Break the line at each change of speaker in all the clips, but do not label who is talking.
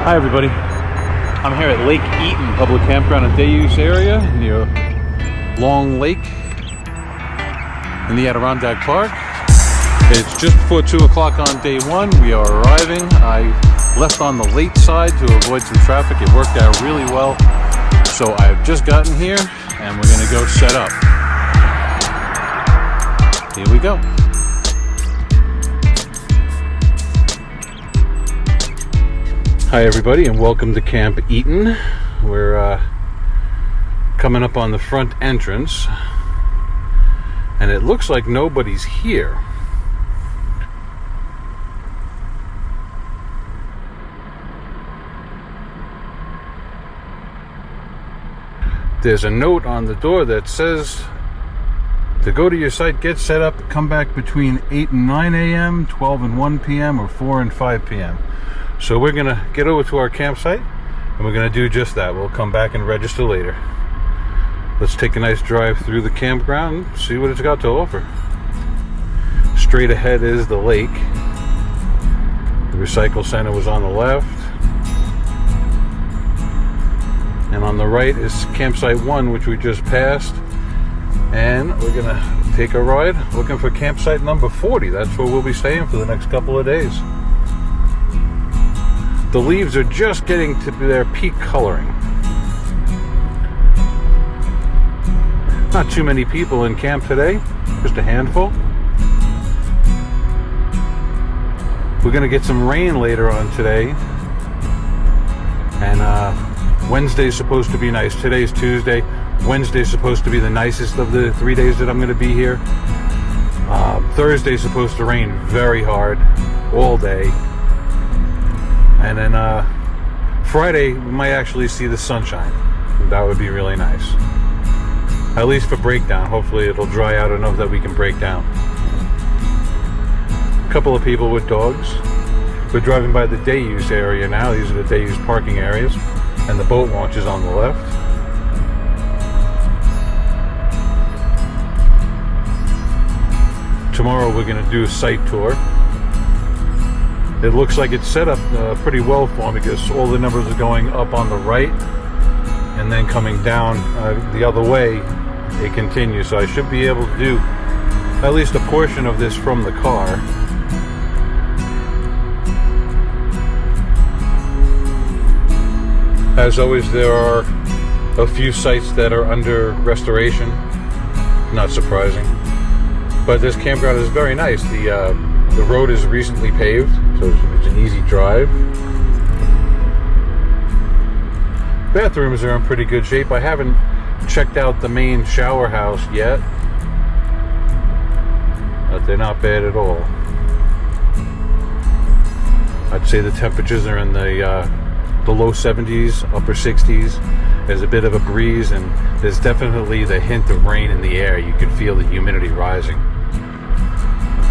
Hi everybody, I'm here at Lake Eaton Public Campground and Day Use Area near Long Lake in the Adirondack Park. It's just before 2 o'clock on day one. We are arriving. I left on the late side to avoid some traffic. It worked out really well. So I've just gotten here and we're gonna go set up. Here we go. Hi everybody and welcome to Camp Eaton. We're coming up on the front entrance and it looks like nobody's here. There's a note on the door that says to go to your site, get set up, come back between 8 and 9 a.m., 12 and 1 p.m., or 4 and 5 p.m. So we're going to get over to our campsite and we're going to do just that. We'll come back and register later. Let's take a nice drive through the campground and see what it's got to offer. Straight ahead is the lake. The recycle center was on the left. And on the right is campsite 1, which we just passed. And we're going to take a ride looking for campsite number 40. That's where we'll be staying for the next couple of days. The leaves are just getting to their peak coloring. Not too many people in camp today, just a handful. We're going to get some rain later on today. And Wednesday's supposed to be nice. Today's Tuesday. Wednesday's supposed to be the nicest of the 3 days that I'm going to be here. Thursday's supposed to rain very hard all day. And then Friday, we might actually see the sunshine. That would be really nice. At least for breakdown. Hopefully it'll dry out enough that we can break down. A couple of people with dogs. We're driving by the day use area now. These are the day use parking areas. And the boat launch is on the left. Tomorrow we're going to do a site tour. It looks like it's set up pretty well for me because all the numbers are going up on the right and then coming down the other way. They continue, so I should be able to do at least a portion of this from the car. As always, there are a few sites that are under restoration. Not surprising. But this campground is very nice. The road is recently paved, so it's an easy drive. Bathrooms are in pretty good shape. I haven't checked out the main shower house yet, but they're not bad at all. I'd say the temperatures are in the low 70s, upper 60s. There's a bit of a breeze, and there's definitely the hint of rain in the air. You can feel the humidity rising.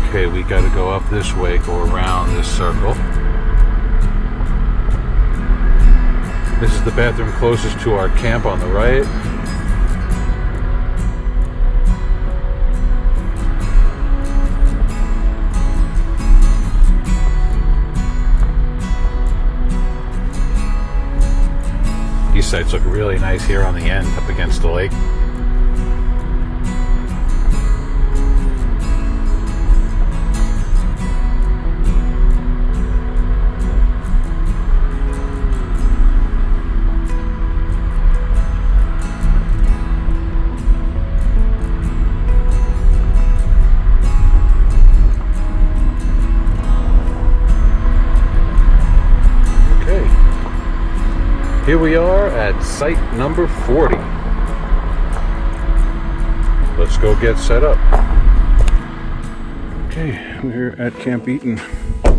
Okay, we got to go up this way, go around this circle. This is the bathroom closest to our camp on the right. These sites look really nice here on the end, up against the lake. Here we are at site number 40. Let's go get set up. Okay, we're at Camp Eaton. I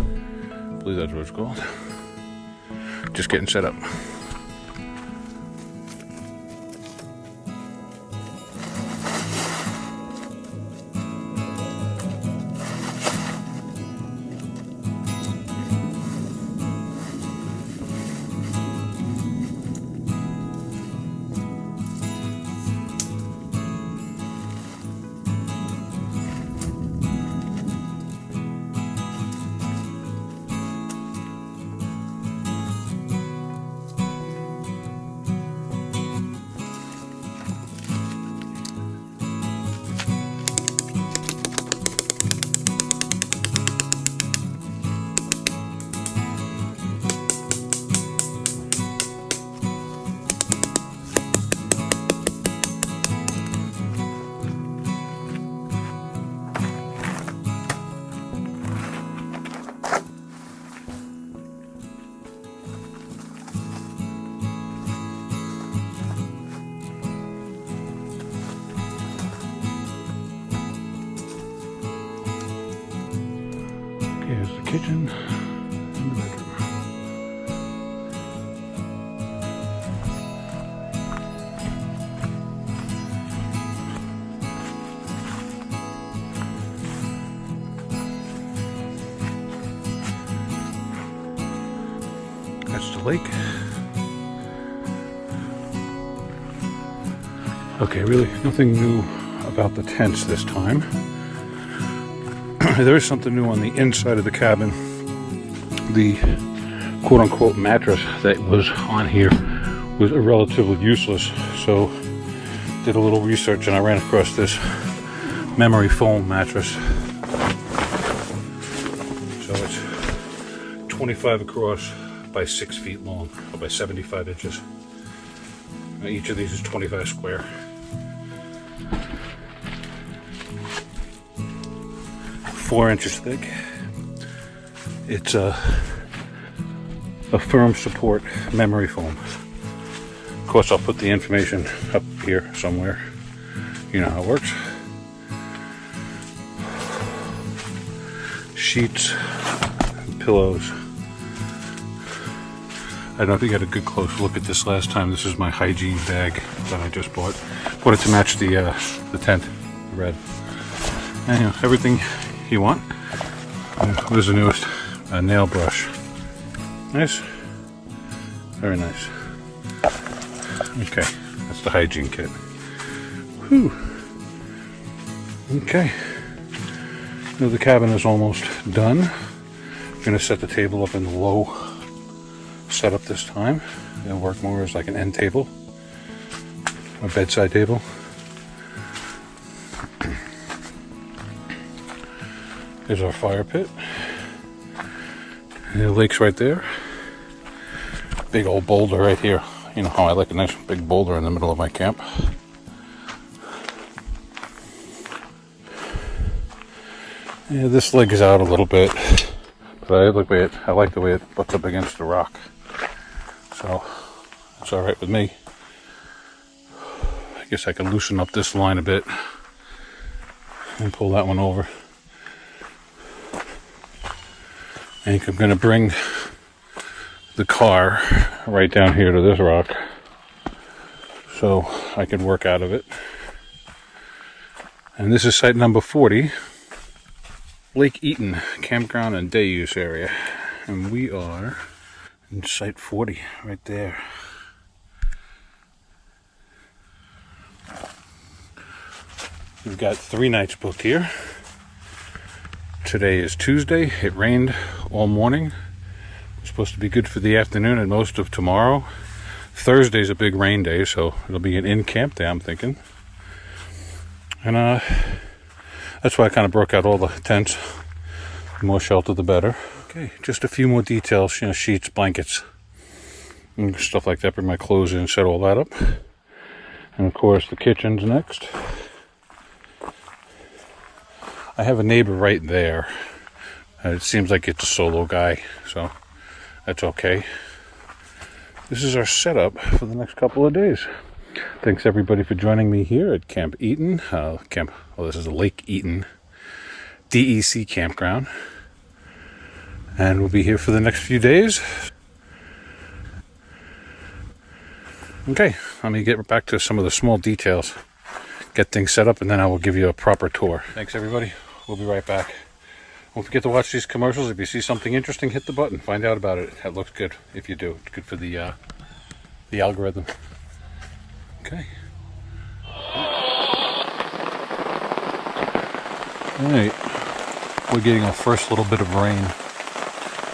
believe that's what it's called. Just getting set up. kitchen and the bedroom. That's the lake. Okay, really nothing new about the tents this time. There is something new on the inside of the cabin. The quote-unquote mattress that was on here was relatively useless, so did a little research and I ran across this memory foam mattress. So it's 25 across by 6 feet long, or by 75 inches. Now each of these is 25 square. Four inches thick. It's a firm support memory foam. Of course, I'll put the information up here somewhere. You know how it works. Sheets, pillows. I don't know if you got a good close look at this last time. This is my hygiene bag that I just bought. Bought it to match the tent, the red. And, you know, everything you want. There's the newest nail brush. Nice. Very nice. Okay, that's the hygiene kit. Whew. Okay. Now the cabin is almost done. I'm going to set the table up in the low setup this time. It'll work more as like an end table, a bedside table. There's our fire pit. And the lake's right there. Big old boulder right here. You know how I like a nice big boulder in the middle of my camp. Yeah, this leg is out a little bit, but I like the way it butts up against the rock. So it's all right with me. I guess I can loosen up this line a bit and pull that one over. I think I'm going to bring the car right down here to this rock so I can work out of it. And this is site number 40, Lake Eaton Campground and Day Use Area. And we are in site 40 right there. We've got 3 nights booked here. Today is Tuesday. It rained all morning. It's supposed to be good for the afternoon and most of tomorrow. Thursday's a big rain day, so it'll be an in-camp day, I'm thinking. And that's why I kind of broke out all the tents. The more shelter, the better. Okay, just a few more details, you know, sheets, blankets, and stuff like that. Bring my clothes in, set all that up. And of course, the kitchen's next. I have a neighbor right there. It seems like it's a solo guy, so that's okay. This is our setup for the next couple of days. Thanks everybody for joining me here at Camp Eaton. This is Lake Eaton DEC campground. And we'll be here for the next few days. Okay, let me get back to some of the small details. Get things set up and then I will give you a proper tour. Thanks everybody. We'll be right back. Don't forget to watch these commercials. If you see something interesting, hit the button. Find out about it. It looks good if you do. It's good for the algorithm. Okay. Alright. We're getting our first little bit of rain.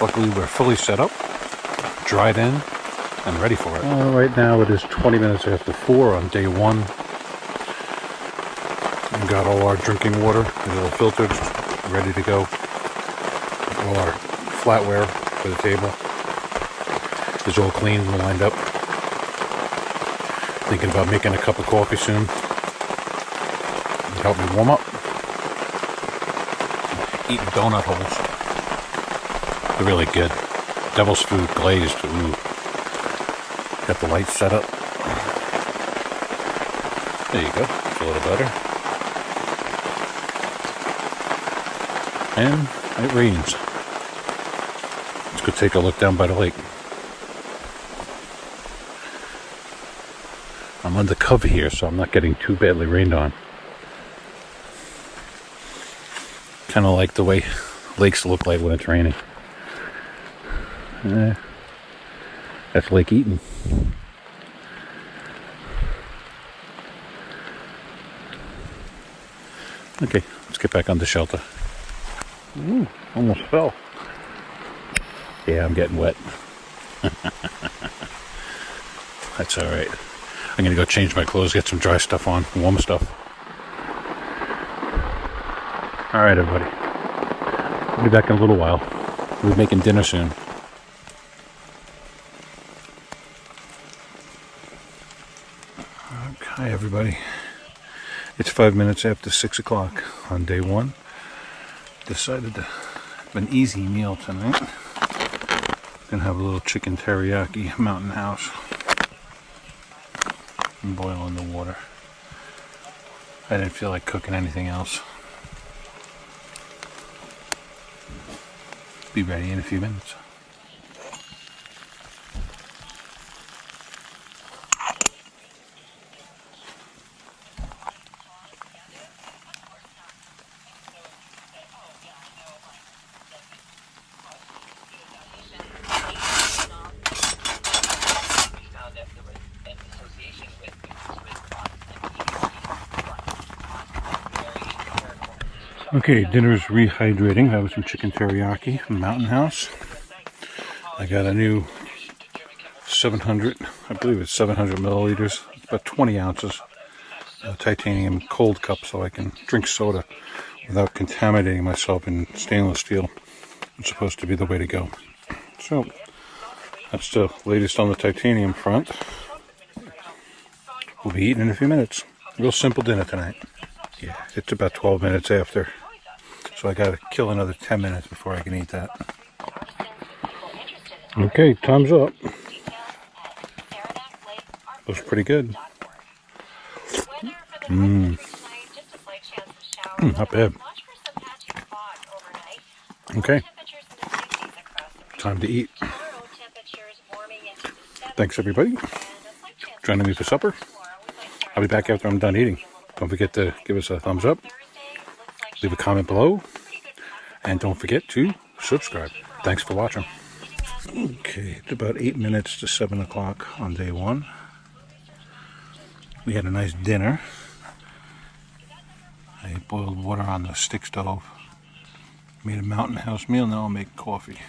Luckily we're fully set up, dried in, and ready for it. Right now it is 20 minutes after 4 on day 1. We've got all our drinking water, is all filtered, ready to go. All our flatware for the table is all clean and lined up. Thinking about making a cup of coffee soon. It'll help me warm up. Eating donut holes. They're really good. Devil's food glazed. Ooh. Got the lights set up. There you go. It's a little better. And it rains. Let's go take a look down by the lake. I'm under cover here, so I'm not getting too badly rained on. Kind of like the way lakes look like when it's raining. That's Lake Eaton. Okay, let's get back under shelter. Ooh, almost fell. Yeah, I'm getting wet. That's alright. I'm gonna go change my clothes, get some dry stuff on, warm stuff. Alright, everybody. I'll be back in a little while. We'll be making dinner soon. Hi, everybody. It's 5 minutes after 6 o'clock on day one. Decided to have an easy meal tonight. Gonna have a little chicken teriyaki mountain house. And boiling the water. I didn't feel like cooking anything else. Be ready in a few minutes. Okay, dinner's rehydrating. That was some chicken teriyaki from Mountain House. I got a new 700, I believe it's 700 milliliters, about 20 ounces, titanium cold cup so I can drink soda without contaminating myself in stainless steel. It's supposed to be the way to go. So, that's the latest on the titanium front. We'll be eating in a few minutes. Real simple dinner tonight. Yeah, it's about 12 minutes after. So I gotta kill another 10 minutes before I can eat that. Okay, time's up. Looks pretty good. Not bad. Okay. Time to eat. Thanks, everybody. Joining me for supper. I'll be back after I'm done eating. Don't forget to give us a thumbs up. Leave a comment below. And don't forget to subscribe. Thanks for watching. Okay, it's about 8 minutes to 7 o'clock on day one. We had a nice dinner. I boiled water on the stick stove. Made a Mountain House meal. Now I'll make coffee.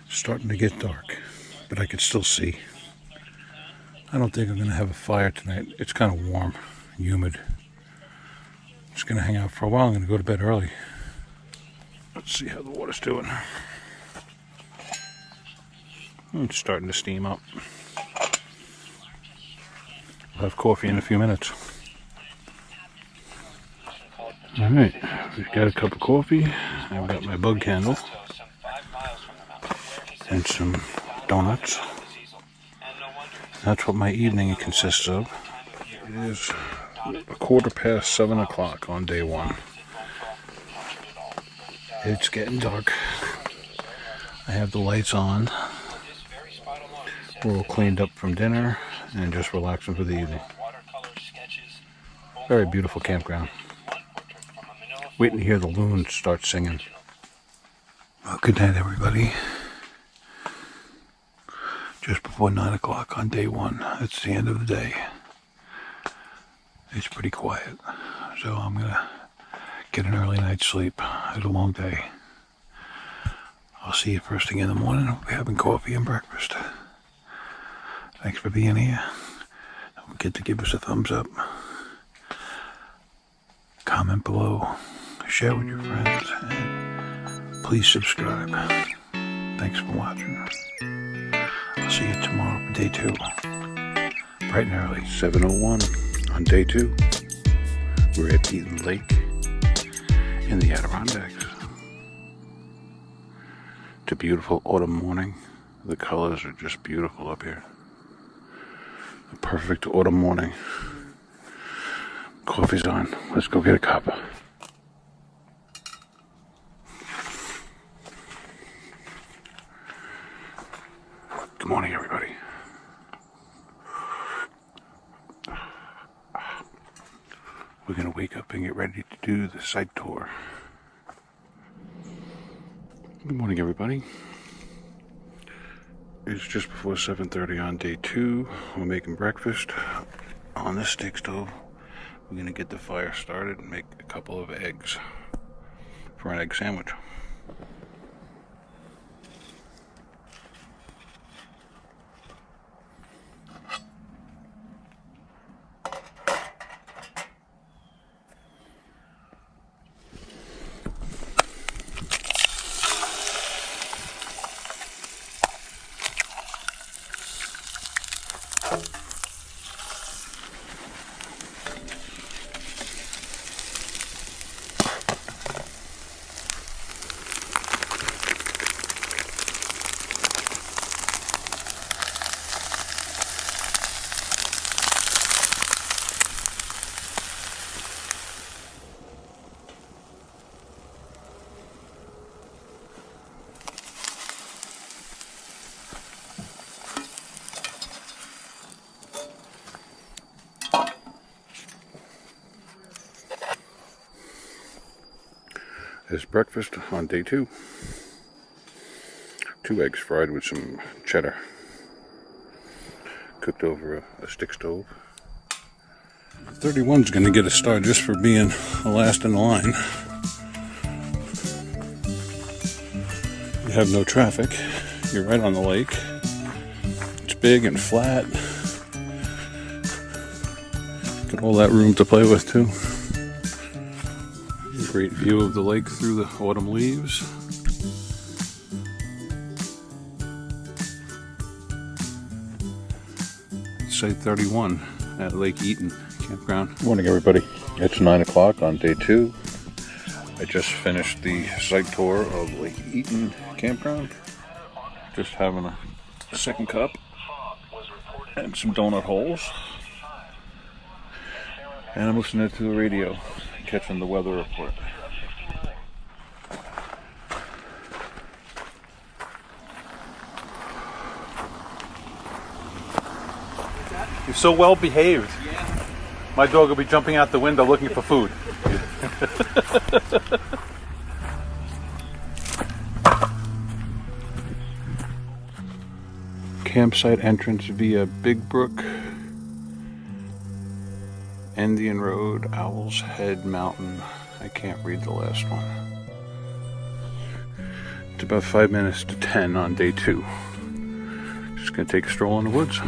It's starting to get dark, but I can still see. I don't think I'm going to have a fire tonight. It's kind of warm, humid. Just going to hang out for a while. I'm going to go to bed early. Let's see how the water's doing. It's starting to steam up. I'll have coffee in a few minutes. Alright, we've got a cup of coffee. I've got my bug candle. And some donuts. That's what my evening consists of. It is a 7:15 o'clock on day one. It's getting dark. I have the lights on. We're all cleaned up from dinner and just relaxing for the evening. Very beautiful campground. Waiting to hear the loons start singing. Well, good night, everybody. Just before 9 o'clock on day one. It's the end of the day. It's pretty quiet. So I'm going to get an early night's sleep. It's a long day. I'll see you first thing in the morning. We'll be having coffee and breakfast. Thanks for being here. Don't forget to give us a thumbs up. Comment below. Share with your friends. And please subscribe. Thanks for watching. I'll see you tomorrow for day two. Bright and early, 7:01 on day two. We're at Eaton Lake in the Adirondacks. It's a beautiful autumn morning. The colors are just beautiful up here. A perfect autumn morning. Coffee's on. Let's go get a cup. Good morning, everybody. We're going to wake up and get ready to do the site tour. Good morning, everybody. It's just before 7:30 on day 2. We're making breakfast on this stick stove. We're going to get the fire started and make a couple of eggs for an egg sandwich. This breakfast on day 2. 2 eggs fried with some cheddar, cooked over a stick stove. 31's going to get a star just for being the last in the line. You have no traffic. You're right on the lake. It's big and flat. Got all that room to play with too. Great view of the lake through the autumn leaves. Site 31 at Lake EATON Campground. Good morning, everybody. It's 9 o'clock on day 2. I just finished the site tour of Lake EATON Campground. Just having a second cup and some donut holes. And I'm listening to the radio, catching the weather report. You're so well behaved. Yeah. My dog will be jumping out the window looking for food. Campsite entrance via Big Brook, Indian Road, Owl's Head Mountain. I can't read the last one. It's about 5 minutes to 10 on day 2. Just gonna take a stroll in the woods.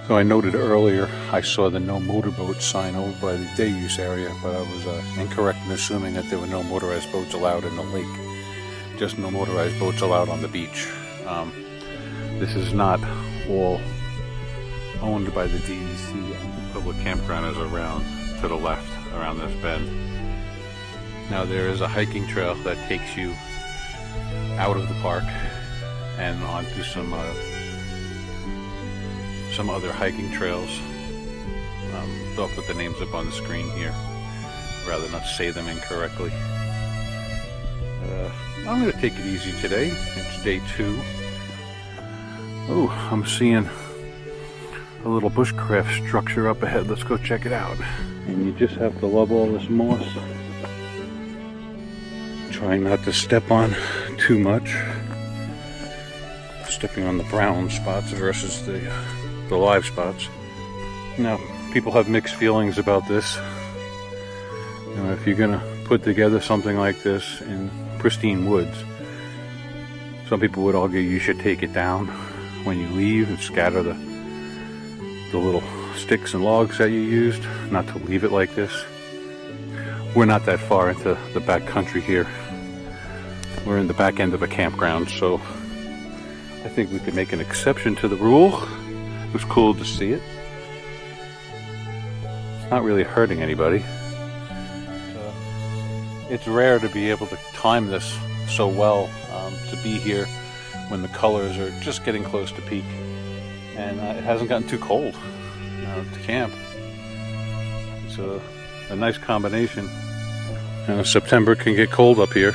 So I noted earlier, I saw the no motorboat sign over by the day use area, but I was incorrect in assuming that there were no motorized boats allowed in the lake. Just no motorized boats allowed on the beach. This is not all owned by the DEC. The public campground is around to the left, around this bend. Now there is a hiking trail that takes you out of the park and onto some other hiking trails. I'll put the names up on the screen here, rather not say them incorrectly. I'm going to take it easy today. It's day 2. Oh, I'm seeing a little bushcraft structure up ahead. Let's go check it out. And you just have to love all this moss. Trying not to step on too much. Stepping on the brown spots versus the live spots. Now, people have mixed feelings about this. You know, if you're gonna put together something like this in pristine woods, some people would argue you should take it down when you leave and scatter the little sticks and logs that you used, not to leave it like this. We're not that far into the back country here. We're in the back end of a campground, so I think we could make an exception to the rule. It was cool to see it. It's not really hurting anybody. It's rare to be able to time this so well, to be here when the colors are just getting close to peak, and it hasn't gotten too cold to camp. It's a nice combination. September can get cold up here.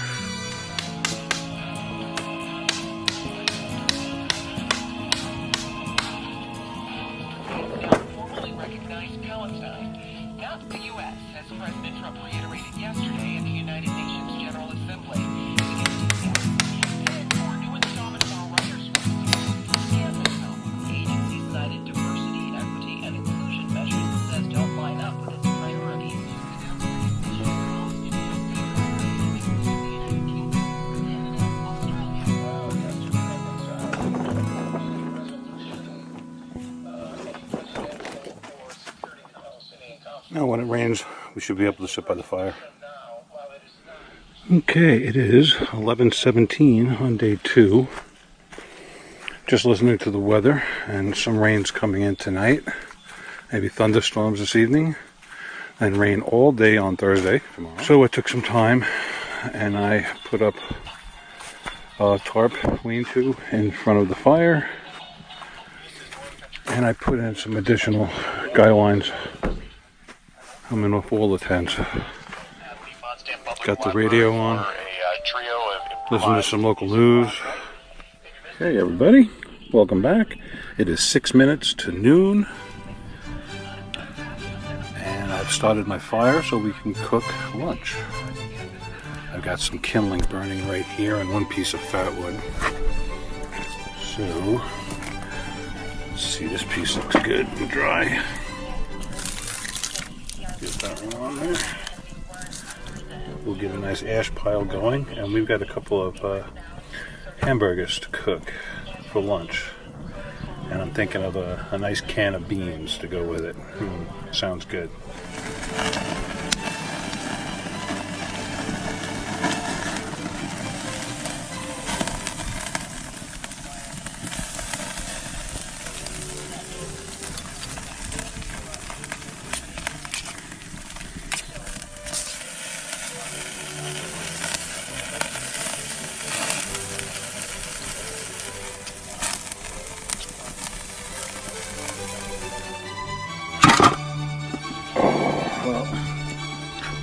Now when it rains, we should be able to sit by the fire. Okay, it is 11:17 on day 2. Just listening to the weather, and some rain's coming in tonight. Maybe thunderstorms this evening, and rain all day on Thursday. Tomorrow. So I took some time and I put up a tarp lean-to in front of the fire, and I put in some additional guy lines coming off all the tents. Got the radio on, listen to some local news. Hey everybody, welcome back. It is 6 minutes to noon, and I've started my fire so we can cook lunch. I've got some kindling burning right here and one piece of fat wood. So, let's see, this piece looks good and dry. Get that one on there. We'll get a nice ash pile going, and we've got a couple of hamburgers to cook for lunch. And I'm thinking of a nice can of beans to go with it. Sounds good.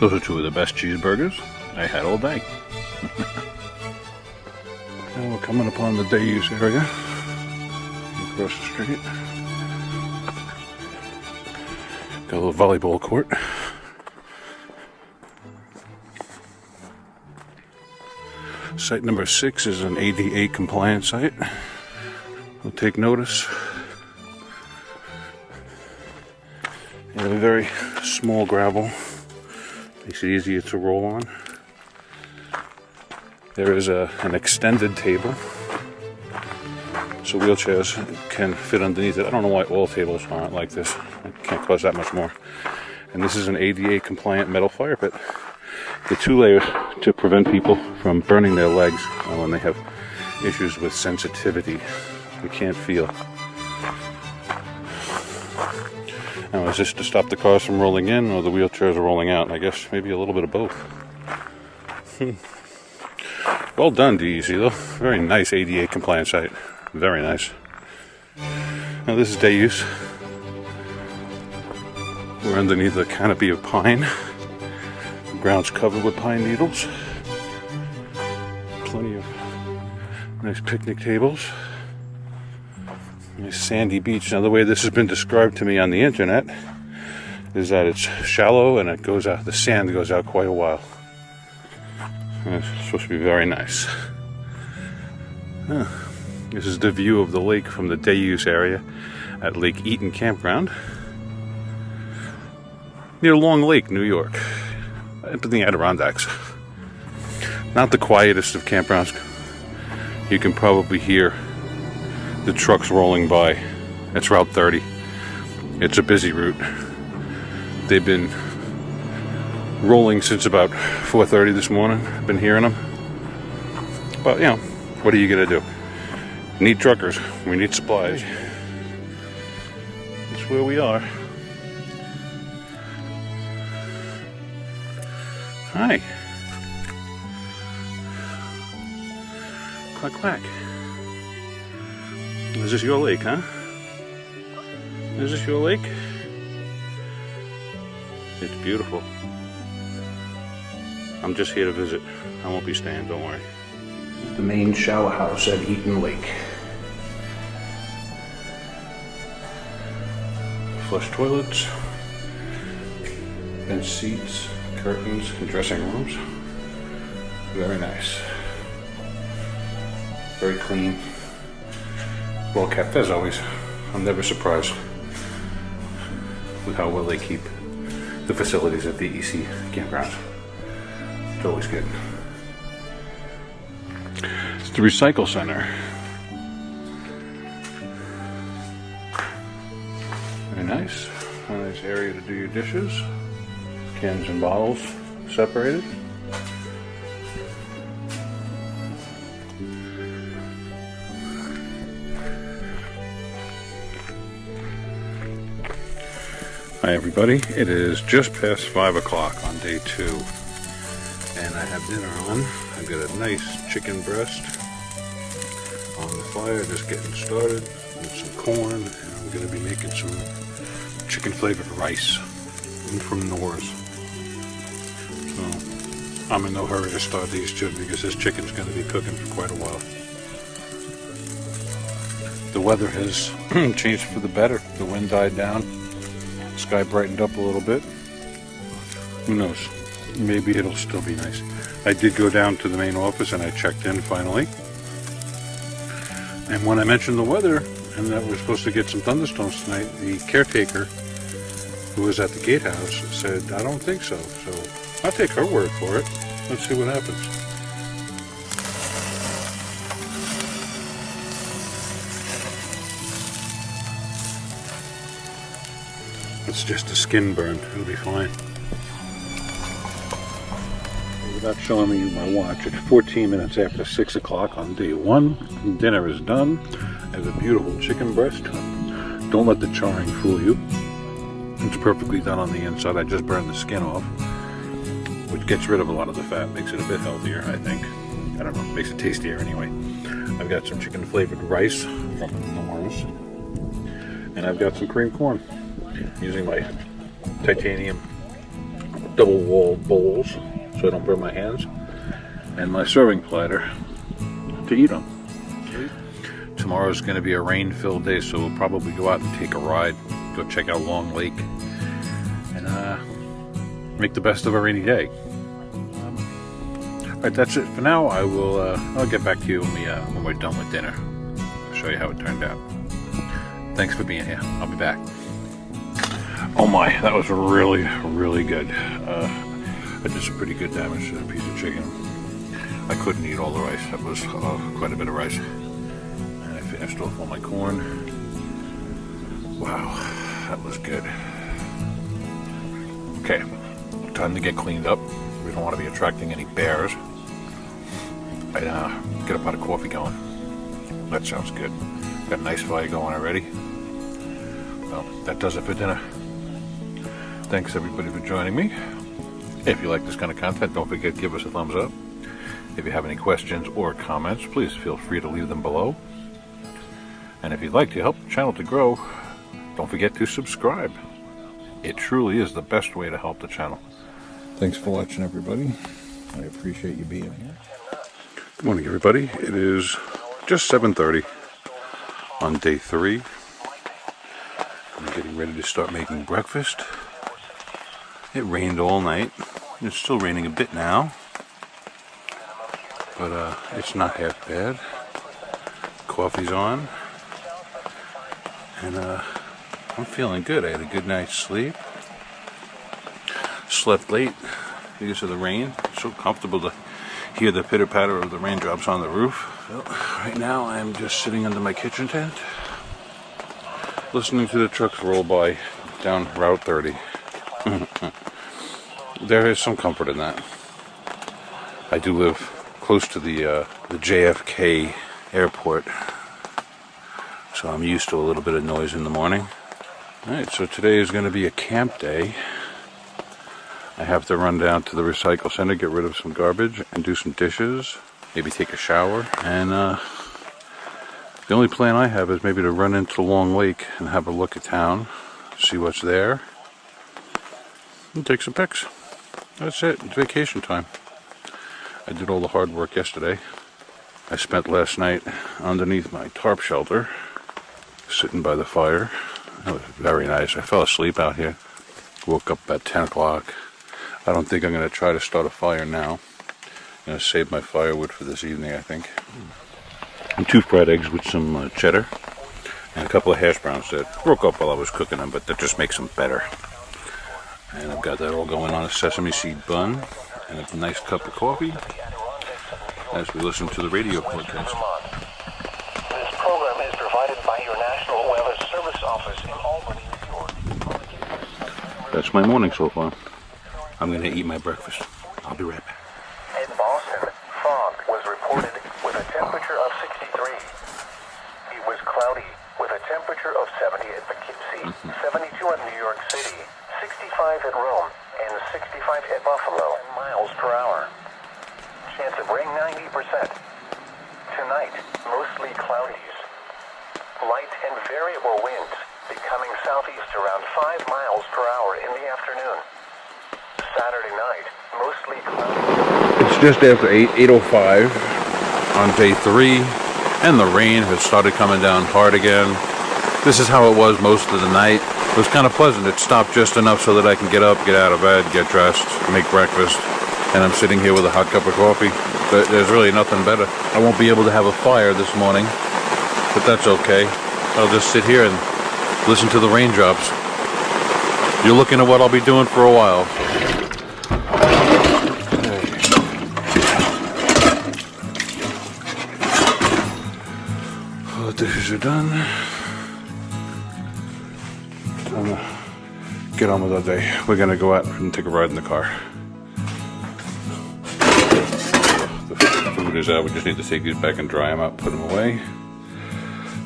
Those are two of the best cheeseburgers I had all day. Now we're coming upon the day use area. Across the street. Got a little volleyball court. Site number 6 is an ADA compliant site. We'll take notice. And a very small gravel. Makes it easier to roll on. There is an extended table, so wheelchairs can fit underneath it. I don't know why all tables aren't like this. It can't cost that much more. And this is an ADA compliant metal fire pit. The 2 layers to prevent people from burning their legs when they have issues with sensitivity. They can't feel. Now, is this to stop the cars from rolling in, or the wheelchairs are rolling out? I guess maybe a little bit of both. Well done, DEC, though. Very nice ADA compliant site. Very nice. Now, this is day use. We're underneath a canopy of pine. The ground's covered with pine needles. Plenty of nice picnic tables. Nice sandy beach. Now, the way this has been described to me on the internet is that it's shallow and it goes out, the sand goes out quite a while. And it's supposed to be very nice. This is the view of the lake from the day use area at Lake EATON Campground near Long Lake, New York, up in the Adirondacks. Not the quietest of campgrounds. You can probably hear the trucks rolling by. It's Route 30. It's a busy route. They've been rolling since about 4:30 this morning. I've been hearing them. But, you know, what are you going to do? We need truckers. We need supplies. That's where we are. Hi. Quack, quack. Is this your lake, huh? Is this your lake? It's beautiful. I'm just here to visit. I won't be staying, don't worry. The main shower house at EATON Lake. Flush toilets, bench seats, curtains, and dressing rooms. Very nice. Very clean. Well kept as always. I'm never surprised with how well they keep the facilities at the EC campgrounds. It's always good. It's the recycle center. Very nice. A nice area to do your dishes. Cans and bottles separated. Hi everybody, it is just past 5 o'clock on day 2 and I have dinner on. I've got a nice chicken breast on the fire, just getting started with some corn, and I'm going to be making some chicken flavored rice from Nor's. So I'm in no hurry to start these two because this chicken's going to be cooking for quite a while. The weather has changed for the better. The wind died down. Sky brightened up a little bit. Who knows? Maybe it'll still be nice. I did go down to the main office and I checked in finally. And when I mentioned the weather and that we're supposed to get some thunderstorms tonight, the caretaker who was at the gatehouse said, I don't think so. So I'll take her word for it. Let's see what happens. It's just a skin burn. It'll be fine. Without showing you my watch, it's 14 minutes after 6 o'clock on day 1. Dinner is done. There's a beautiful chicken breast. Don't let the charring fool you. It's perfectly done on the inside. I just burned the skin off, which gets rid of a lot of the fat, makes it a bit healthier, I think. I don't know, makes it tastier anyway. I've got some chicken flavored rice from Nor's, and I've got some cream corn using my titanium double wall bowls so I don't burn my hands, and my serving platter to eat on. Tomorrow's going to be a rain-filled day, so we'll probably go out and take a ride, go check out Long Lake, and make the best of a rainy day. Alright, that's it for now. I'll get back to you when we're done with dinner. I'll show you how it turned out. Thanks for being here. I'll be back. Oh my, that was really, really good. I did some pretty good damage to that piece of chicken. I couldn't eat all the rice. That was quite a bit of rice. And I finished off all my corn. Wow, that was good. Okay, time to get cleaned up. We don't want to be attracting any bears. I get a pot of coffee going. That sounds good. Got a nice fire going already. Well, that does it for dinner. Thanks everybody for joining me. If you like this kind of content, don't forget to give us a thumbs up. If you have any questions or comments, please feel free to leave them below. And if you'd like to help the channel to grow, don't forget to subscribe. It truly is the best way to help the channel. Thanks for watching, everybody. I appreciate you being here. Good morning, everybody. It is just 7:30 on day 3. I'm getting ready to start making breakfast. It rained all night. It's still raining a bit now, but it's not half bad. Coffee's on. And I'm feeling good. I had a good night's sleep. Slept late because of the rain. It's so comfortable to hear the pitter-patter of the raindrops on the roof. So, right now I'm just sitting under my kitchen tent, listening to the trucks roll by down Route 30. There is some comfort in that. I do live close to the JFK airport, so I'm used to a little bit of noise in the morning. Alright, so today is going to be a camp day. I have to run down to the recycle center, get rid of some garbage, and do some dishes, maybe take a shower. And the only plan I have is maybe to run into Long Lake and have a look at town, see what's there, and take some pics. That's it. It's vacation time. I did all the hard work yesterday. I spent last night underneath my tarp shelter, sitting by the fire. It was very nice. I fell asleep out here. Woke up at 10 o'clock. I don't think I'm going to try to start a fire now. I'm going to save my firewood for this evening, I think. And 2 fried eggs with some cheddar. And a couple of hash browns that broke up while I was cooking them, but that just makes them better. And I've got that all going on a sesame seed bun and a nice cup of coffee as we listen to the radio podcast.
This program is provided by your National Weather Service Office in Albany, New York.
That's my morning so far. I'm going to eat my breakfast. I'll be right back.
In Boston, fog was reported with a temperature of 63. It was cloudy with a temperature of 70 at Poughkeepsie, 72 in New York City, 65 at Rome, and 65 at Buffalo, miles per hour. Chance of rain 90%. Tonight, mostly cloudies. Light and variable winds becoming southeast around 5 miles per hour in the afternoon. Saturday night, mostly cloudy.
It's just after 8:05 on day 3, and the rain has started coming down hard again. This is how it was most of the night. It was kind of pleasant. It stopped just enough so that I can get up, get out of bed, get dressed, make breakfast, and I'm sitting here with a hot cup of coffee. But there's really nothing better. I won't be able to have a fire this morning, but that's okay. I'll just sit here and listen to the raindrops. You're looking at what I'll be doing for a while. All the dishes are done. Time to get on with our day. We're gonna go out and take a ride in the car. The food is out. We just need to take these back and dry them out, put them away.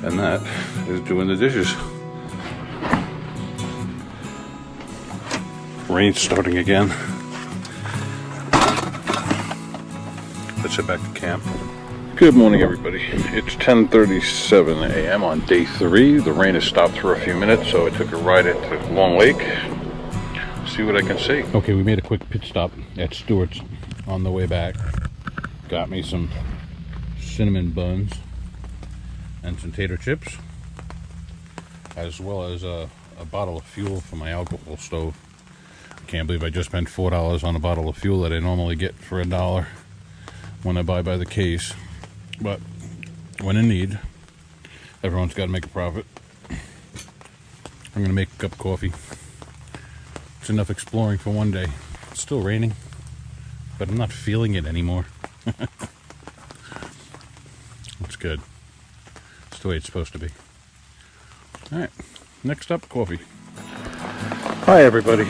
And that is doing the dishes. Rain's starting again. Let's head back to camp. Good morning, everybody. It's 10:37 a.m. on day 3. The rain has stopped for a few minutes, so I took a ride into Long Lake. See what I can see. Okay, we made a quick pit stop at Stewart's on the way back. Got me some cinnamon buns and some tater chips, as well as a bottle of fuel for my alcohol stove. I can't believe I just spent $4 on a bottle of fuel that I normally get for $1 when I buy by the case. But when in need, everyone's got to make a profit. I'm going to make a cup of coffee. It's enough exploring for one day. It's still raining, but I'm not feeling it anymore. It's good. It's the way it's supposed to be. Alright, next up, coffee. Hi everybody.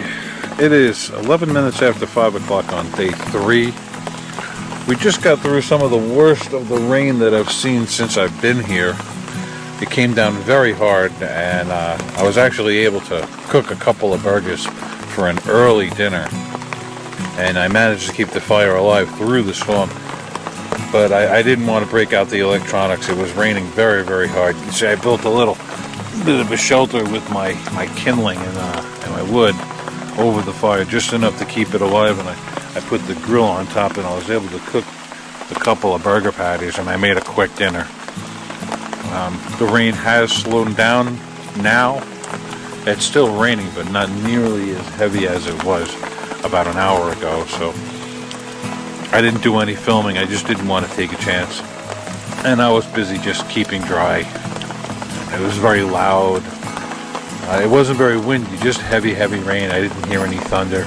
It is 11 minutes after 5 o'clock on day 3. We just got through some of the worst of the rain that I've seen since I've been here. It came down very hard, and I was actually able to cook a couple of burgers for an early dinner. And I managed to keep the fire alive through the storm. But I didn't want to break out the electronics. It was raining very, very hard. You see, I built a little bit of a shelter with my kindling and my wood over the fire, just enough to keep it alive, and I put the grill on top, and I was able to cook a couple of burger patties, and I made a quick dinner. The rain has slowed down now. It's still raining, but not nearly as heavy as it was about an hour ago, so I didn't do any filming. I just didn't want to take a chance. and I was busy just keeping dry. It was very loud. It wasn't very windy, just heavy rain. I didn't hear any thunder.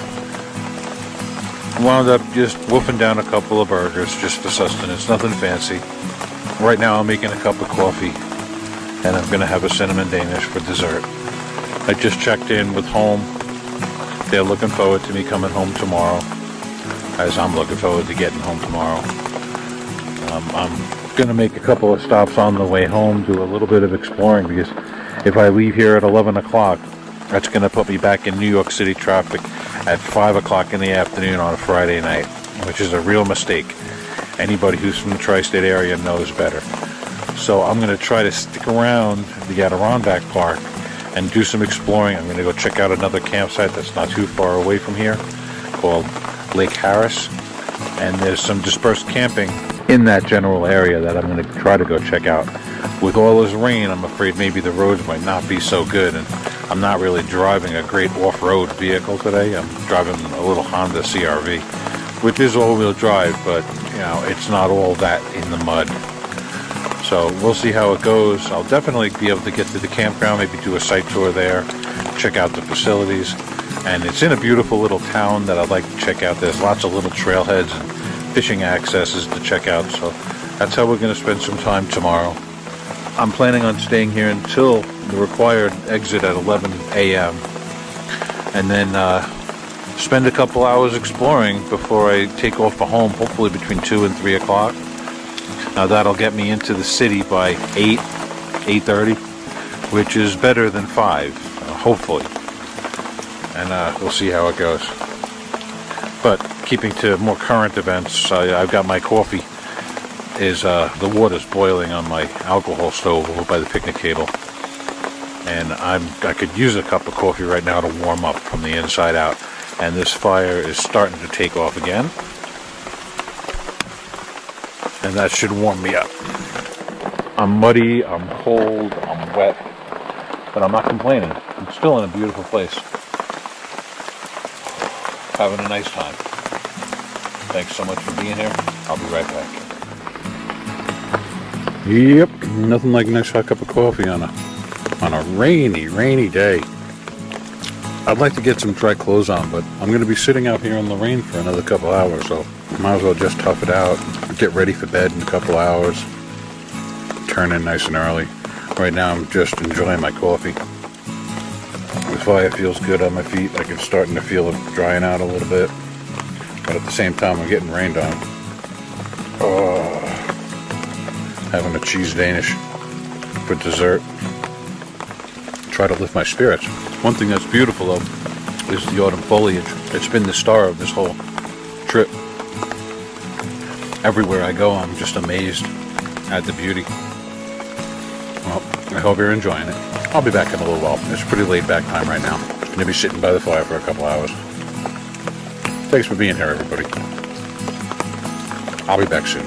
Wound up just wolfing down a couple of burgers just for sustenance, nothing fancy. Right now I'm making a cup of coffee, and I'm going to have a cinnamon Danish for dessert. I just checked in with home. They're looking forward to me coming home tomorrow, as I'm looking forward to getting home tomorrow. I'm going to make a couple of stops on the way home, do a little bit of exploring, because if I leave here at 11 o'clock, that's going to put me back in New York City traffic at 5 o'clock in the afternoon on a Friday night, which is a real mistake. Anybody who's from the tri-state area knows better. So I'm going to try to stick around the Adirondack Park and do some exploring. I'm going to go check out another campsite that's not too far away from here called Lake Harris. And there's some dispersed camping in that general area that I'm going to try to go check out. With all this rain, I'm afraid maybe the roads might not be so good, and I'm not really driving a great off-road vehicle today. I'm driving a little Honda CRV, which is all-wheel drive, but you know, it's not all that in the mud. So we'll see how it goes. I'll definitely be able to get to the campground, maybe do a site tour there, check out the facilities. And it's in a beautiful little town that I'd like to check out. There's lots of little trailheads and fishing accesses to check out. So that's how we're going to spend some time tomorrow. I'm planning on staying here until the required exit at 11 a.m. and then spend a couple hours exploring before I take off for home, hopefully between 2 and 3 o'clock. Now that'll get me into the city by 8:30, which is better than 5, hopefully. And we'll see how it goes. But keeping to more current events, I've got my coffee. The water's boiling on my alcohol stove over by the picnic table, and I could use a cup of coffee right now to warm up from the inside out. And this fire is starting to take off again, and that should warm me up. I'm muddy, I'm cold, I'm wet, but I'm not complaining. I'm still in a beautiful place, having a nice time. Thanks so much for being here. I'll be right back. Yep, nothing like a nice hot cup of coffee on a rainy day. I'd like to get some dry clothes on, but I'm going to be sitting out here in the rain for another couple hours, so might as well just tough it out, get ready for bed in a couple hours, turn in nice and early. Right now I'm just enjoying my coffee. The fire feels good on my feet, like it's starting to feel it drying out a little bit, but at the same time I'm getting rained on. Having a cheese Danish for dessert. Try to lift my spirits. One thing that's beautiful though is the autumn foliage. It's been the star of this whole trip. Everywhere I go I'm just amazed at the beauty. Well, I hope you're enjoying it. I'll be back in a little while. It's pretty laid back time right now. I'm going to be sitting by the fire for a couple hours. Thanks for being here, everybody. I'll be back soon.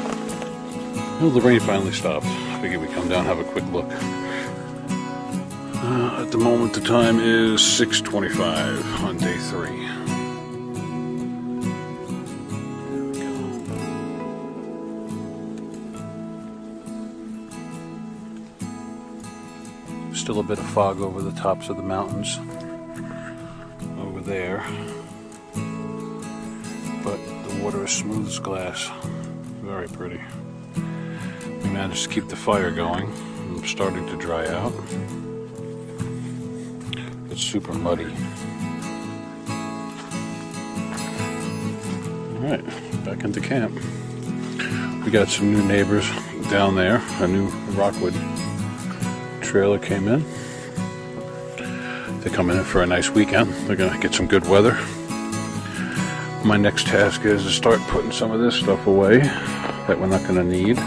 Well, the rain finally stopped. Figured we'd come down and have a quick look. At the moment, the time is 6:25 on day 3. There we go. Still a bit of fog over the tops of the mountains over there, but the water is smooth as glass. Very pretty. We managed to keep the fire going. I'm starting to dry out. It's super muddy. Alright, back into camp. We got some new neighbors down there. A new Rockwood trailer came in. They're coming in for a nice weekend. They're going to get some good weather. My next task is to start putting some of this stuff away that we're not going to need.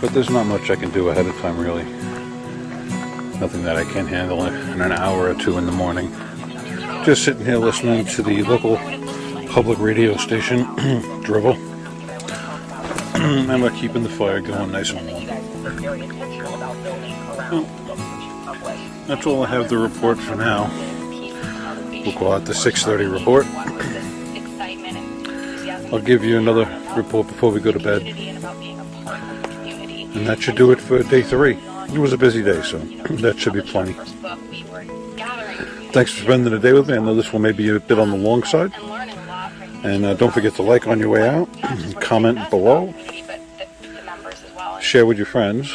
But there's not much I can do ahead of time, really. Nothing that I can't handle in an hour or two in the morning. Just sitting here listening to the local public radio station drivel. And we're keeping the fire going nice and warm. Well, that's all I have to report for now. We'll call it the 6:30 report. I'll give you another report before we go to bed. And that should do it for day 3. It was a busy day, so that should be plenty. Thanks for spending the day with me. I know this one may be a bit on the long side. And don't forget to like on your way out, comment below, share with your friends,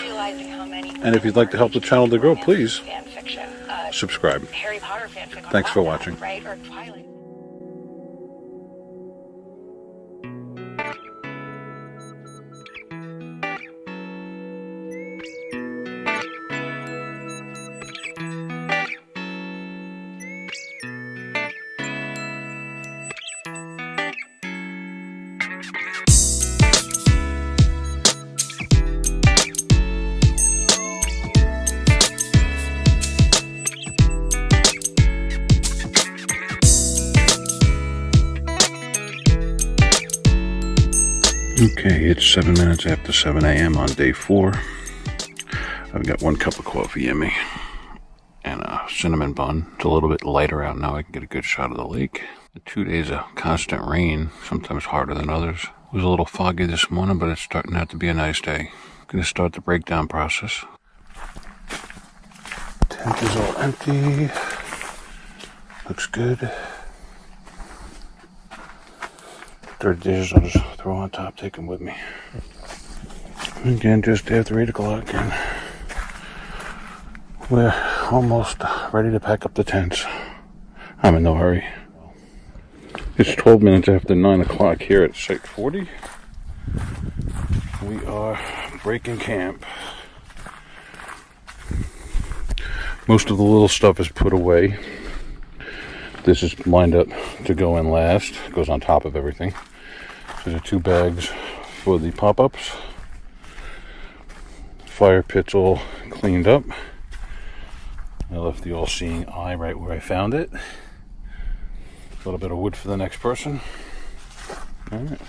and if you'd like to help the channel to grow, please subscribe. Thanks for watching. Okay, it's 7 minutes after 7 a.m. on day 4. I've got 1 cup of coffee in me and a cinnamon bun. It's a little bit lighter out now. I can get a good shot of the lake. 2 days of constant rain, sometimes harder than others. It was a little foggy this morning, but it's starting out to be a nice day. I'm going to start the breakdown process. Tent is all empty. Looks good. Dirty dishes I'll just throw on top, take them with me. Again, just after 8 o'clock, and we're almost ready to pack up the tents. I'm in no hurry. It's 12 minutes after 9 o'clock here at Site 40. We are breaking camp. Most of the little stuff is put away. This is lined up to go in last. It goes on top of everything. These are 2 bags for the pop-ups. Fire pit's all cleaned up. I left the all-seeing eye right where I found it. A little bit of wood for the next person. All right.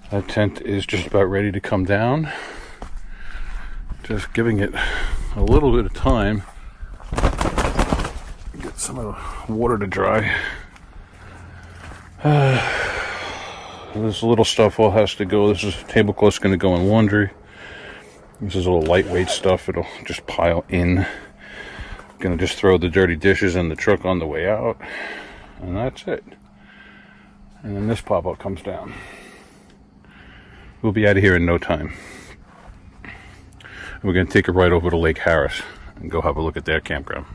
That tent is just about ready to come down. Just giving it a little bit of time. Get some of the water to dry. This little stuff all has to go. This is tablecloth's going to go in laundry. This is all lightweight stuff. It'll just pile in. Going to just throw the dirty dishes in the truck on the way out. And that's it. And then this pop-up comes down. We'll be out of here in no time. We're going to take a ride over to Lake Harris and go have a look at their campground.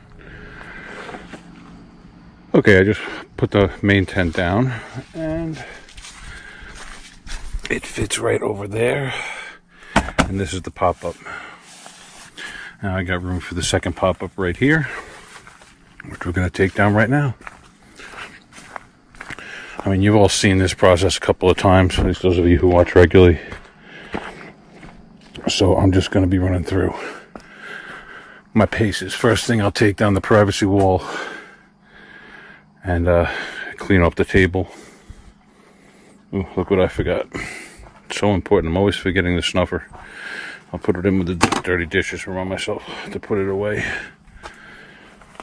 Okay, I just put the main tent down and it fits right over there. And this is the pop-up. Now I got room for the second pop-up right here, which we're going to take down right now. I mean, you've all seen this process a couple of times, at least those of you who watch regularly. So I'm just going to be running through my paces. First thing, I'll take down the privacy wall and clean up the table. Ooh, look what I forgot. It's so important. I'm always forgetting the snuffer. I'll put it in with the dirty dishes, remind myself to put it away.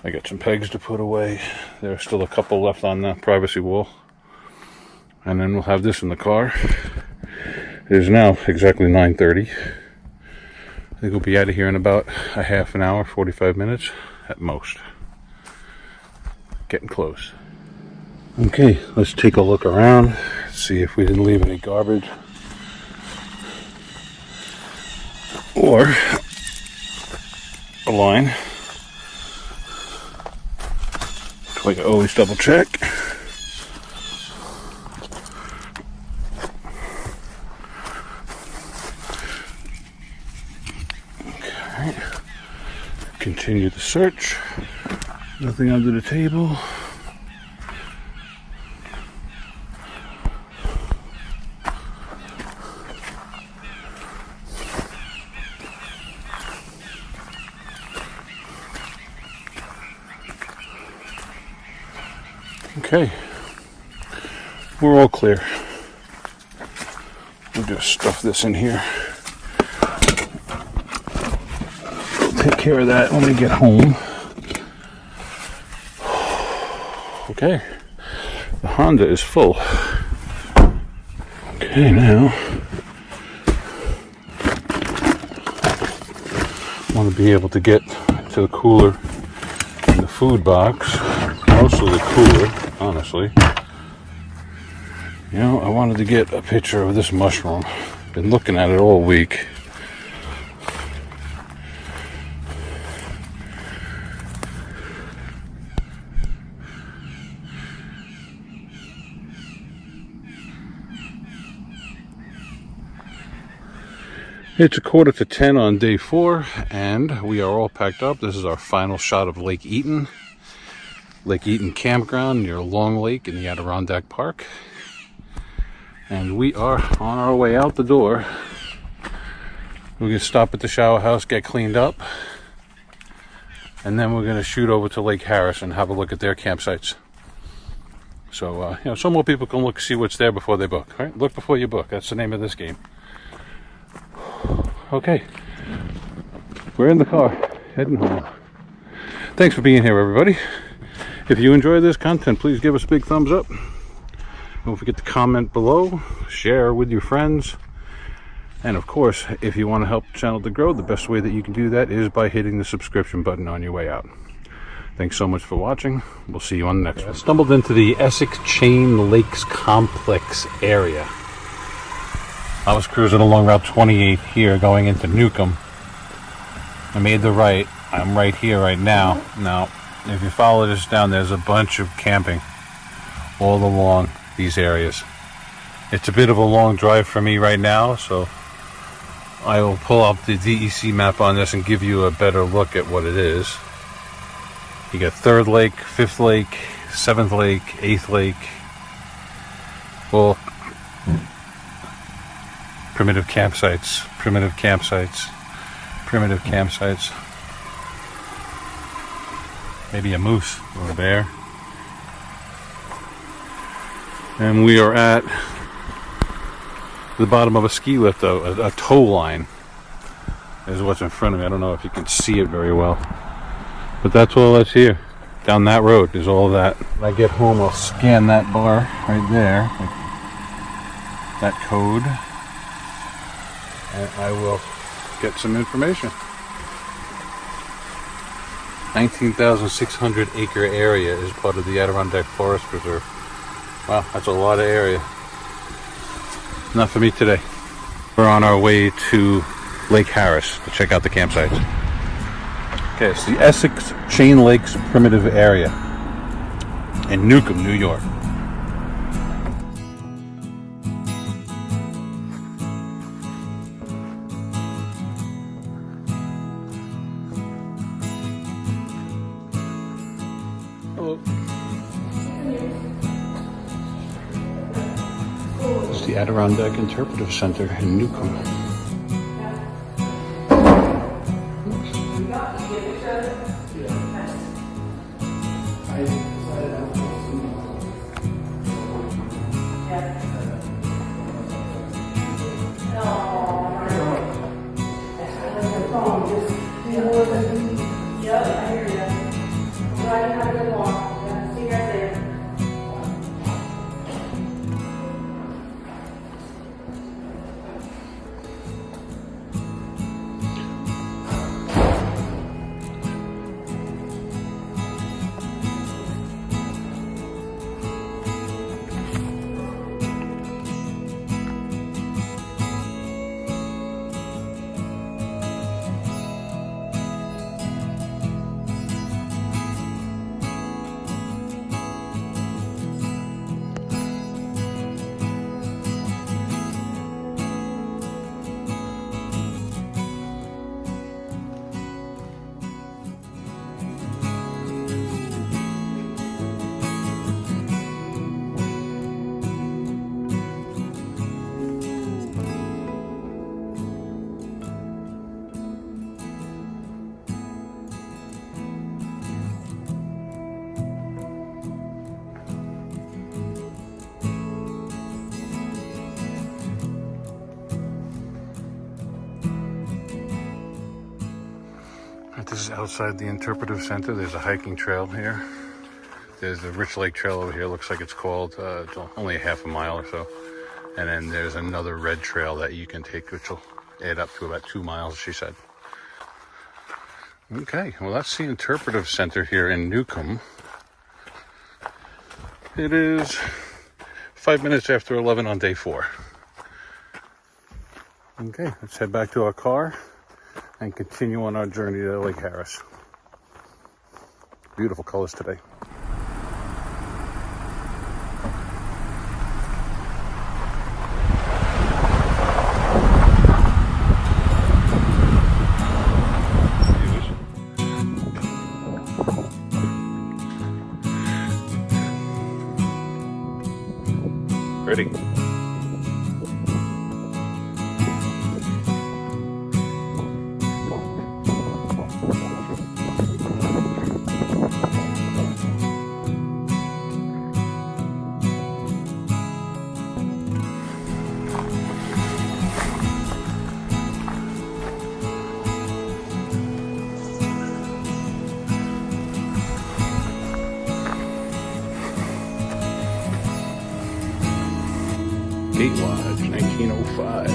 I got some pegs to put away. There are still a couple left on the privacy wall. And then we'll have this in the car. It is now exactly 9:30. I think we'll be out of here in about a half an hour, 45 minutes at most. Getting close. Okay, let's take a look around, see if we didn't leave any garbage or a line. So I can always double check. Okay, continue the search. Nothing under the table. Okay, we're all clear. We'll just stuff this in here. We'll take care of that when we get home. Okay, the Honda is full. Okay, now I want to be able to get to the cooler and the food box, mostly the cooler, honestly. You know, I wanted to get a picture of this mushroom. Been looking at it all week. It's 9:45 on day 4, and we are all packed up. This is our final shot of Lake Eaton. Lake Eaton Campground near Long Lake in the Adirondack Park. And we are on our way out the door. We're going to stop at the shower house, get cleaned up, and then we're going to shoot over to Lake Harris and have a look at their campsites. So, you know, some more people can look, see what's there before they book, right? Look before you book. That's the name of this game. Okay, we're in the car, heading home. Thanks for being here, everybody. If you enjoy this content, please give us a big thumbs up. Don't forget to comment below, share with your friends. And of course, if you want to help the channel to grow, the best way that you can do that is by hitting the subscription button on your way out. Thanks so much for watching. We'll see you on the next one. I stumbled into the Essex Chain Lakes Complex area. I was cruising along Route 28 here, going into Newcomb. I made the right. I'm right here right now. Now, if you follow this down, there's a bunch of camping all along these areas. It's a bit of a long drive for me right now, so I will pull up the DEC map on this and give you a better look at what it is. You got 3rd Lake, 5th Lake, 7th Lake, 8th Lake. Well, primitive campsites, primitive campsites, primitive campsites. Maybe a moose or a bear. And we are at the bottom of a ski lift, a tow line is what's in front of me. I don't know if you can see it very well, but that's all that's here. Down that road is all that. When I get home, I'll scan that bar right there, that code, and I will get some information. 19,600 acre area is part of the Adirondack Forest Reserve. Wow, that's a lot of area. Not for me today. We're on our way to Lake Harris to check out the campsites. Okay, it's the Essex Chain Lakes Primitive Area in Newcomb, New York. Hello. This is the Adirondack Interpretive Center in Newcomb. This is outside the Interpretive Center. There's a hiking trail here. There's the Rich Lake Trail over here. Looks like it's called. It's only a half a mile or so. And then there's another red trail that you can take, which will add up to about 2 miles, she said. Okay, well, that's the interpretive center here in Newcomb. It is 5 minutes after 11 on day 4. Okay, let's head back to our car and continue on our journey to Lake Harris. Beautiful colors today. Ready? Gate Lodge, 1905.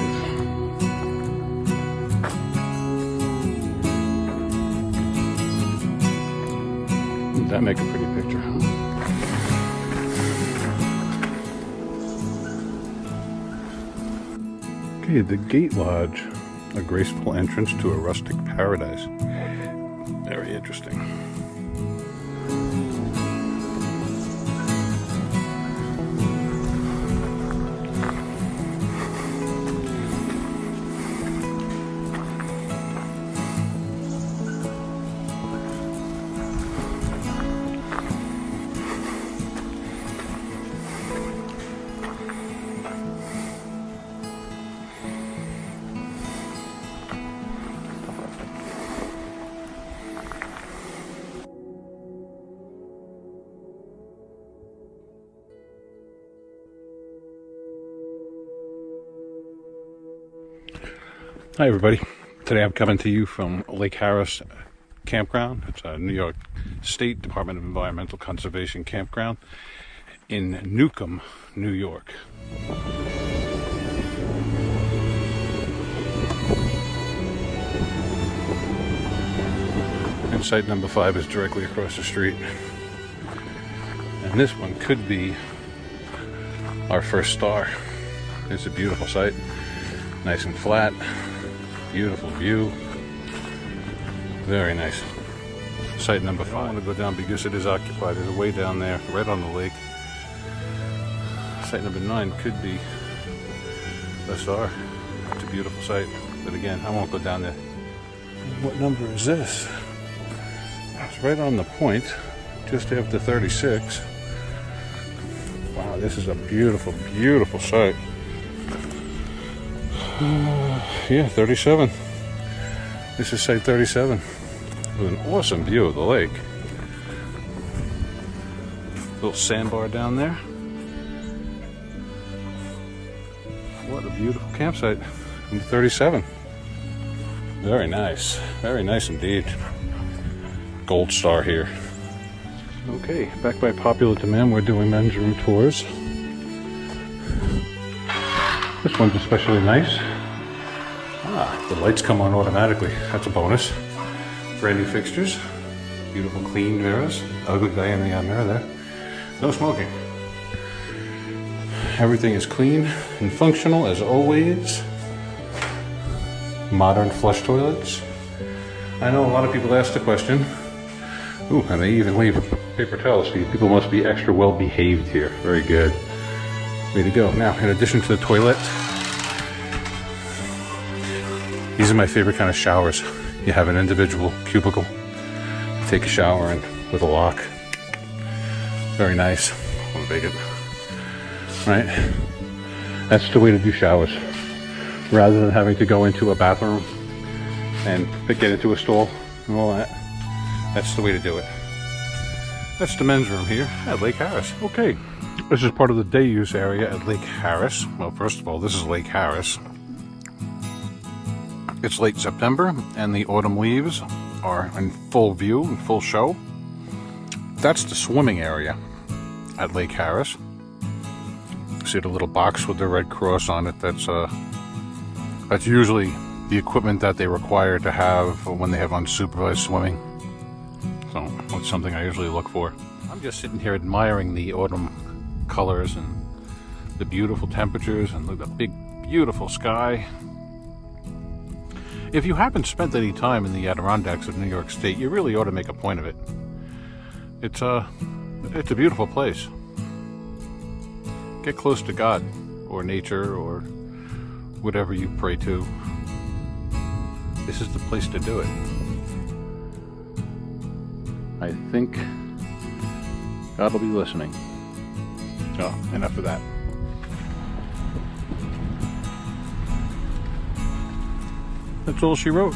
Doesn't that make a pretty picture, huh? Okay, the Gate Lodge, a graceful entrance to a rustic paradise. Very interesting. Hi everybody, today I'm coming to you from Lake Harris Campground. It's a New York State Department of Environmental Conservation campground in Newcomb, New York. And site number 5 is directly across the street. And this one could be our first star. It's a beautiful site, nice and flat. Beautiful view. Very nice. Site number 5. I don't want to go down because it is occupied. There's a way down there, right on the lake. Site number 9 could be the star. It's a beautiful site. But again, I won't go down there. What number is this? It's right on the point, just after 36. Wow, this is a beautiful, beautiful site. Yeah, 37. This is site 37 with an awesome view of the lake. Little sandbar down there. What a beautiful campsite. Number 37. Very nice indeed. Gold star here. Okay, back by popular demand, we're doing men's room tours. This one's especially nice. The lights come on automatically. That's a bonus. Brand new fixtures. Beautiful clean mirrors. Ugly guy in the mirror there. No smoking. Everything is clean and functional as always. Modern flush toilets. I know a lot of people ask the question. Ooh, and they even leave paper towels for you. People must be extra well behaved here. Very good. Way to go. Now, in addition to the toilet, these are my favorite kind of showers. You have an individual cubicle, take a shower in with a lock. Very nice. I'm gonna bake it. Right? That's the way to do showers. Rather than having to go into a bathroom and get into a stall and all that. That's the way to do it. That's the men's room here at Lake Harris. Okay, this is part of the day use area at Lake Harris. Well, first of all, this is Lake Harris. It's late September and the autumn leaves are in full view, in full show. That's the swimming area at Lake Harris. See the little box with the red cross on it? That's usually the equipment that they require to have when they have unsupervised swimming. So that's something I usually look for. I'm just sitting here admiring the autumn colors and the beautiful temperatures and the big, beautiful sky. If you haven't spent any time in the Adirondacks of New York State, you really ought to make a point of it. It's a beautiful place. Get close to God or nature or whatever you pray to. This is the place to do it. I think God will be listening. So, enough of that. That's all she wrote.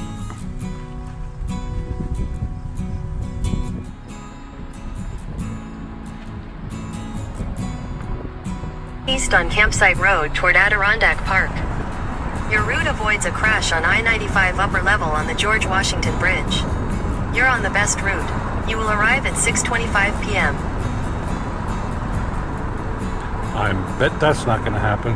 East on Campsite Road toward Adirondack Park. Your route avoids a crash on I-95 upper level on the George Washington Bridge. You're on the best route. You will arrive at 6:25 p.m.
I bet that's not going to happen.